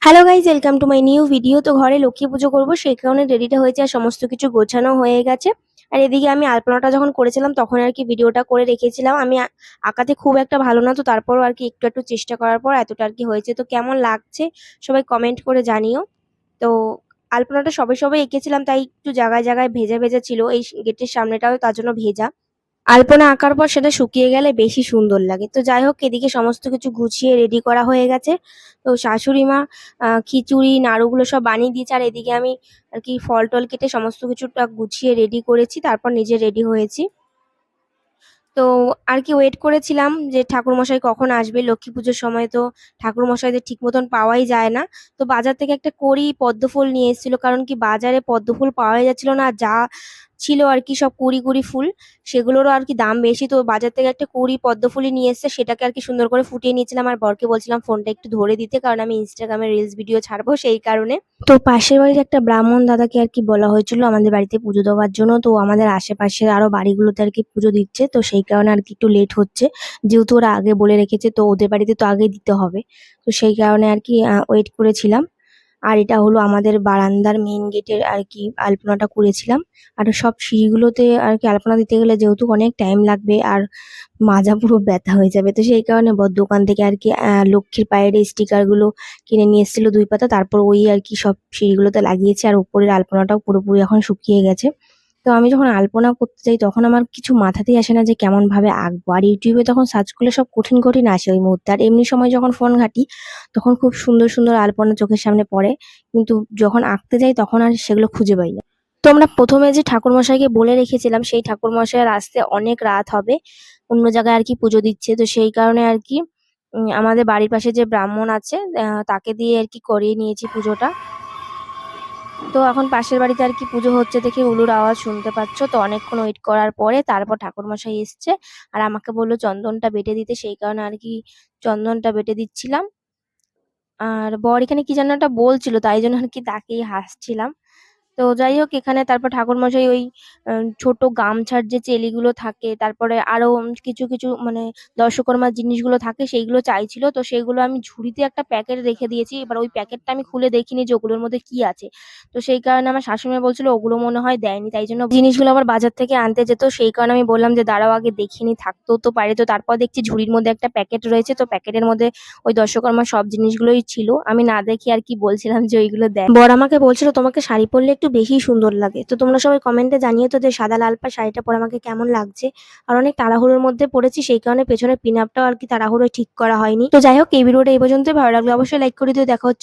Hello guys, welcome to my new video. তো ঘরে লক্ষ্মী পুজো করবো, সেই কারণে রেডিটা হয়েছে আর সমস্ত কিছু গোছানো হয়ে গেছে। আর এদিকে আমি আলপনাটা যখন করেছিলাম তখন আর কি ভিডিওটা করে রেখেছিলাম। আমি আঁকাতে খুব একটা ভালো না, তো তারপরও আর কি একটু একটু চেষ্টা করার পর এতটা আর কি হয়েছে। তো কেমন লাগছে সবাই কমেন্ট করে জানিও। তো আলপনাটা সবে সবে এঁকেছিলাম, তাই একটু জায়গায় জায়গায় ভেজা ভেজা ছিল, এই গেটের সামনেটাও তার জন্য ভেজা। আলপনা আঁকার পর সেটা শুকিয়ে গেলে বেশি সুন্দর লাগে। তো যাই হোক, এদিকে সমস্ত কিছু গুছিয়ে রেডি করা হয়ে গেছে। তো শাশুড়ি মা খিচুড়ি নাড়ুগুলো সব বানিয়ে দিয়েছে, আর এদিকে আমি আর কি ফল টল কেটে সমস্ত কিছুটা গুছিয়ে রেডি করেছি, তারপর নিজে রেডি হয়েছি। তো আর কি ওয়েট করেছিলাম যে ঠাকুরমশাই কখন আসবে। লক্ষ্মী পুজোর সময় তো ঠাকুরমশাইদের ঠিক মতন পাওয়াই যায় না। তো বাজার থেকে একটা কড়ি পদ্মফুল নিয়ে এসেছিল, কারণ কি বাজারে পদ্মফুল পাওয়াই যাচ্ছিল না। আর যা ছিল আর কি সব কুড়ি কুড়ি ফুল, সেগুলোরও আর কি দাম বেশি। তো বাজার থেকে একটা কুড়ি পদ্মফুলই নিয়ে এসেছে, সেটাকে আর কি সুন্দর করে ফুটিয়ে নিয়েছিলাম। আর বরকে বলছিলাম ফোনটা একটু ধরে দিতে, কারণ আমি ইনস্টাগ্রামে রিলস ভিডিও ছাড়বো সেই কারণে। তো পাশের বাড়ির একটা ব্রাহ্মণ দাদাকে আর কি বলা হয়েছিল আমাদের বাড়িতে পুজো দেওয়ার জন্য। তো আমাদের আশেপাশের আরো বাড়িগুলোতে আর কি পুজো দিচ্ছে, তো সেই কারণে আর কি একটু লেট হচ্ছে। যেহেতু ওরা আগে বলে রেখেছে, তো ওদের বাড়িতে তো আগে দিতে হবে। তো সেই কারণে আর কি ওয়েট করেছিলাম। আর এটা হলো আমাদের বারান্দার মেইন গেটের আর কি আলপনাটা করেছিলাম। আর সব সিঁড়িগুলোতে আর কি আলপনা দিতে গেলে যেহেতু অনেক টাইম লাগবে, আর মাজা পুরো ব্যথা হয়ে যাবে, তো সেই কারণে দোকান থেকে আর কি লক্ষ্মীর পায়ের এই স্টিকার গুলো কিনে নিয়ে এসেছিল 2 পাতা। তারপর ওই আর কি সব সিঁড়িগুলোতে লাগিয়েছে, আর উপরের আলপনাটাও পুরোপুরি এখন শুকিয়ে গেছে। তো আমি যখন আলপনা করতে যাই তখন আমার কিছু মাথাতেই আসে না যে কেমন ভাবে আঁকবো। আর ইউটিউবে তখন সার্চ করলে সব কঠিন কঠিন আসে ওই মুহূর্তে। আর এমনি সময় যখন ফোন ঘাঁটি তখন খুব সুন্দর সুন্দর আলপনা চোখের সামনে পড়ে, কিন্তু যখন আঁকতে যাই তখন আর সেগুলো খুঁজে পাই না। তো আমরা প্রথমে যে ঠাকুরমশাইকে বলে রেখেছিলাম, সেই ঠাকুরমশাইয়ের আসতে অনেক রাত হবে, অন্য জায়গায় আর কি পুজো দিচ্ছে। তো সেই কারণে আর কি আমাদের বাড়ির পাশে যে ব্রাহ্মণ আছে তাকে দিয়ে আর কি করিয়ে নিয়েছি পুজোটা। তো এখন পাশের বাড়িতে আর কি পুজো হচ্ছে দেখে উলুর আওয়াজ শুনতে পাচ্ছ। তো অনেকক্ষণ ওয়েট করার পরে তারপর ঠাকুরমশাই এসছে, আর আমাকে বললো চন্দনটা বেটে দিতে, সেই কারণে আর কি চন্দনটা বেটে দিচ্ছিলাম। আর বর এখানে কি যেন একটা বলছিল, তাই জন্য আর কি তাকেই হাসছিলাম। তো যাই হোক, এখানে তারপর ঠাকুরমশাই ওই ছোট গামছার যে চেলিগুলো থাকে, তারপরে আরো কিছু কিছু মানে দর্শকর্মার জিনিসগুলো থাকে, সেইগুলো চাইছিল। তো সেগুলো আমি ঝুড়িতে একটা প্যাকেট রেখে দিয়েছি। এবার ওই প্যাকেটটা আমি খুলে দেখিনি যে ওগুলোর মধ্যে কি আছে। তো সেই কারণে আমার শাশুড়ি বলছিল ওগুলো মনে হয় দেয়নি, তাই জন্য জিনিসগুলো আবার বাজার থেকে আনতে যেত। সেই কারণে আমি বললাম যে দাঁড়াও আগে দেখিনি, থাকতেও তো পারে। তো তারপর দেখছি ঝুড়ির মধ্যে একটা প্যাকেট রয়েছে, তো প্যাকেটের মধ্যে ওই দর্শকর্মার সব জিনিসগুলোই ছিল। আমি না দেখি আর কি বলছিলাম যে ওইগুলো দেখ। বর আমাকে বলছিল তোমাকে শাড়ি পরলে একটু বেশি সুন্দর লাগে। তো তোমরা সবাই কমেন্টে জানিয়ে তো যে সাদা লাল পাড় শাড়িটা পরে আমাকে কেমন লাগছে। আর অনেক তাড়াহুড়োর মধ্যে পড়েছি, সেই কারণে পেছনের পিন আপটাও আর কি তাড়াহুড়োয় ঠিক করা হয়নি। তো যাই হোক, এই ভিডিওটা এই পর্যন্তই। ভালো লাগলে অবশ্যই লাইক করে দিও। দেখা হচ্ছে